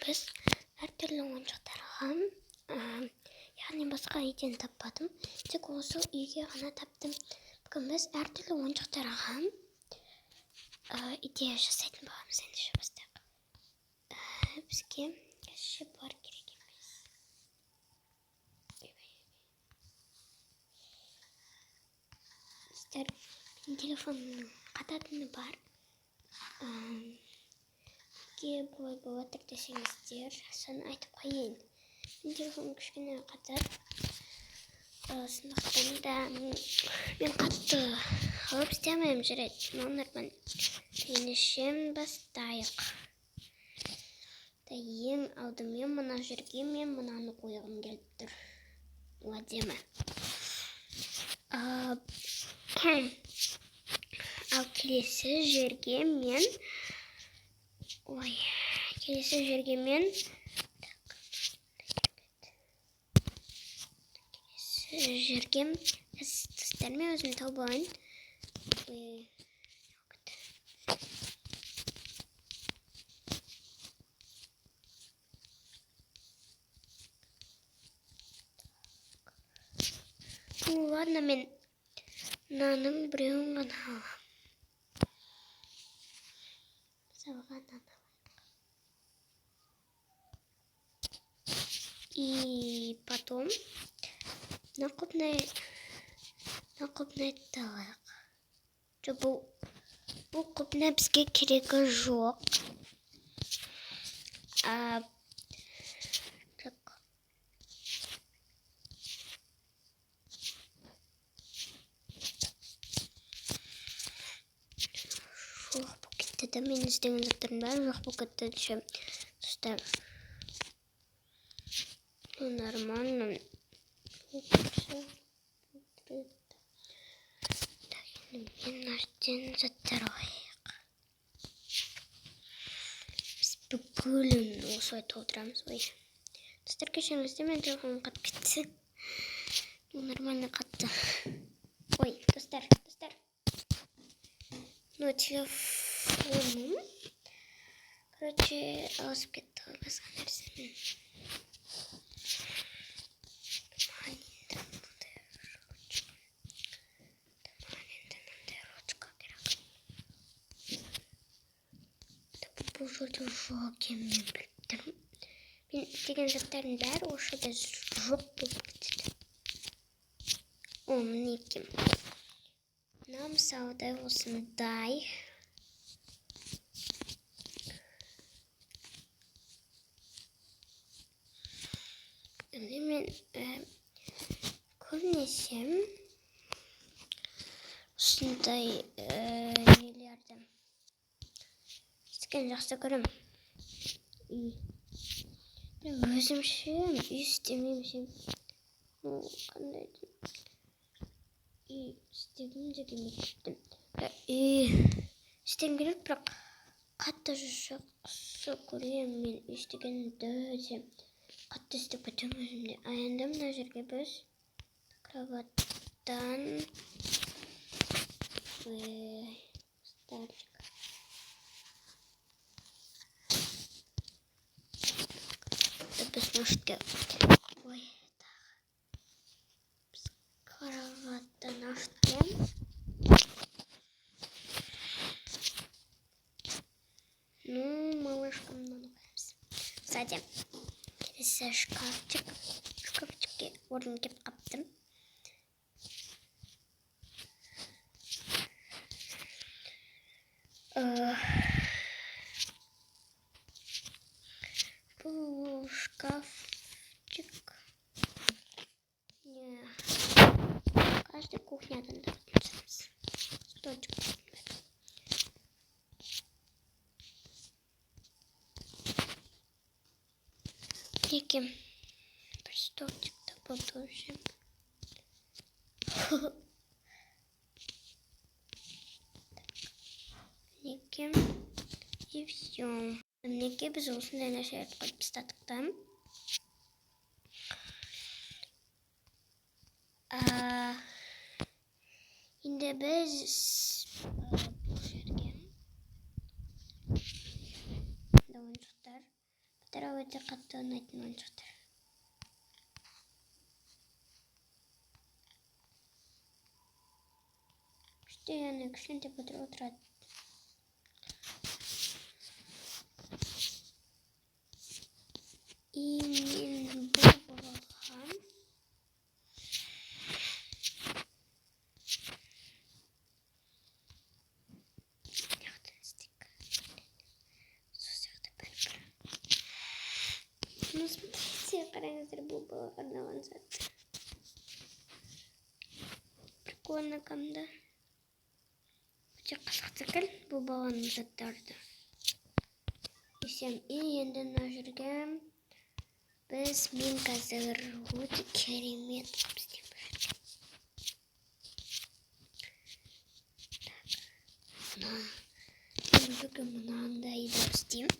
біз әртүрлі ойыншықтарға, яғни басқа үйден таппадым. Тек осы үйге ғана таптым. Бүгін біз әртүрлі ойыншықтарға идея жасайтын боламыз. Ендеше бастайық. Бізге бар керек емес. Сіздер телефонның қататыны бар. Бұлай болатыр десеңіздер, соны айтып қойын. Мен телефонның кішкене қатар. Сондықтан да мен қатты алып істемеймін жүреді. Нормально. Ендеше бастайық. Ең алдымен мына жерге мен мынаны қойғым келіп тұр. Әдемі. Ал келесі жерге мен сіздермен өзім тауып алайын. Ладно, мен мынаның біреуін ғана аламын. И потом накопный талайық. Бұл көпне бізге керегі жоқ. Жоқ, бұл кетті де мен іздеген заттардың бәрі жоқ бұл кетті. Достар, нормально. Мен нәрден заттар алайық. Біз бүкілін осылай толтырамыз. Достар, кешіріңіздер, мен телефоным қатып кетті. Нормально қатты. Достар. Телефоным. Ауысып кетті. Басқа нәрсемен. Бұл жерде жоқ екенін мен біліп тұрмын. Мен істеген заттардың бәрі осы жерде жоқ болып кетеді. Мінекей. Мына мысалда осындай. Мен көбінесе осындай нелерді істеген жақсы көремін. Өзімше істемеймін. Қандай істегім де келмейді. Істегім келеді, бірақ қатты жақсы көремін мен істегенді де. Қатты істеп кетемін өзімде. Енді мына жерге біз кроваттан столик. Біз ножки. Біз кроваттан аштым. Малышкам надо қоямыз. Сзади. Келесі шкафчикке орын кеп қаптым. Бұл шкафчик. Каждый кухнядан да отнесеміз. Столчик. Неке бір столчикті подложим. Неке и все. Неке біз осындай нәрселерді қойып тастадық та. Енді біз бұл жерге ойыншықтар өте қатты ұнайтын ойыншықтар. Күшті яғни кішкентай бітіріп отырады. И мен бұл болған ну, смотрите, қараңыздар, бұл балаға арналған зат. Прикольно камда. Өте қызық секілді бұл баланың заттарды. И енді мына жерге мен қазір өте керемет істеп жүрмін. Мынандайды істеймін.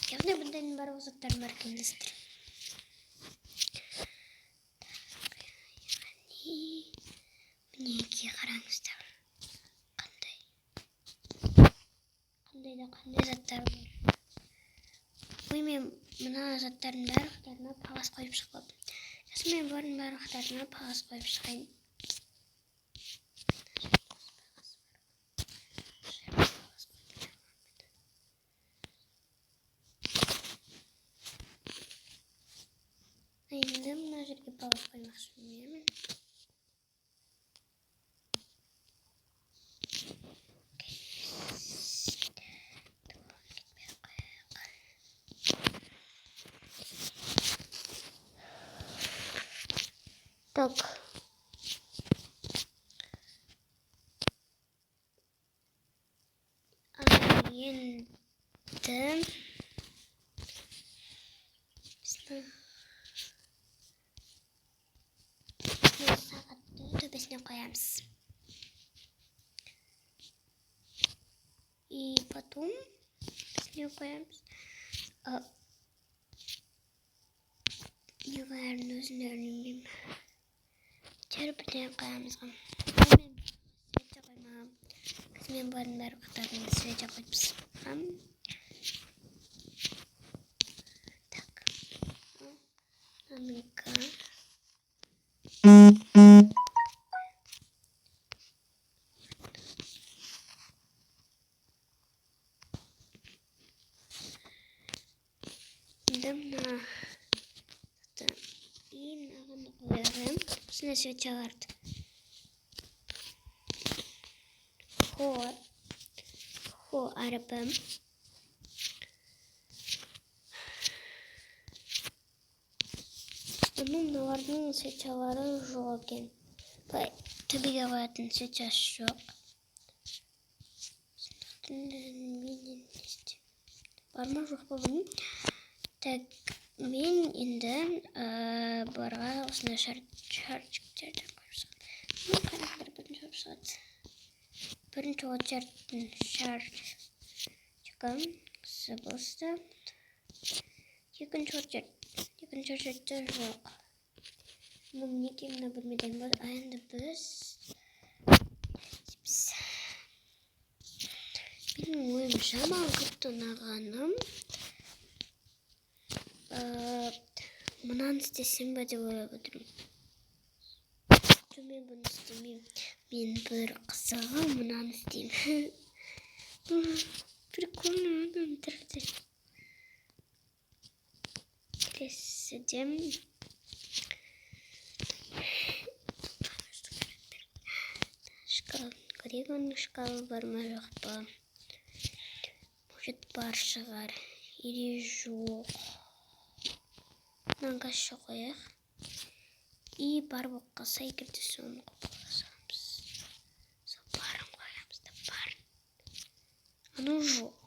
Яғни бұндайдың барлық заттарын бар кеңістір. Мінеки қараңыздар. Қандай заттар бар. Ой, мен мына заттардың барлықтарына қағаз қойып шығып. Мен бұның барлықтарына қағаз қойып шығайын. Енді мына жерге қағаз қоймақшы білмеймін. Так. Енді сағатты төбесіне қоямыз. И потом не қоямыз. Неғарын өзіндерін білмеймін. Терпіден қоямызға. Свеча қоймағам. Мен барын бәрі қатарында свеча қойыпсыз. Так. Ну-ка. Мына и мынаны қоярым. Осындай свечаларды. Хо арабым. Мыналардың свечалары жоқ екен. Төбеге қоятын свечасы жоқ. Бар ма жоқ па бұның? Так, мен енді барға осындай шарчиктерден қойып қарақтар бірінші болып шығады. Бірінші очерттің шарчикам сыбылысты. Екінші очертті жоқ. Мінеки мына бөлмеден болды. Енді біз менің ойымша маған қатты ұнағаным мынаны істесем бе деп ойлап отырмын. Мен бұны істемеймін. Мен бір қызығы мынаны істеймін. Прикольно, мынаны тұрды. Келесідем. Шкал. Корейганың шкалы бар ма жоқ па? Может бар шығар. Или жоқ. Мынанға қояқ. И бар болып қалса егерде соны қойсамыз. Сол барын қоямыз да барын. Аны жоқ.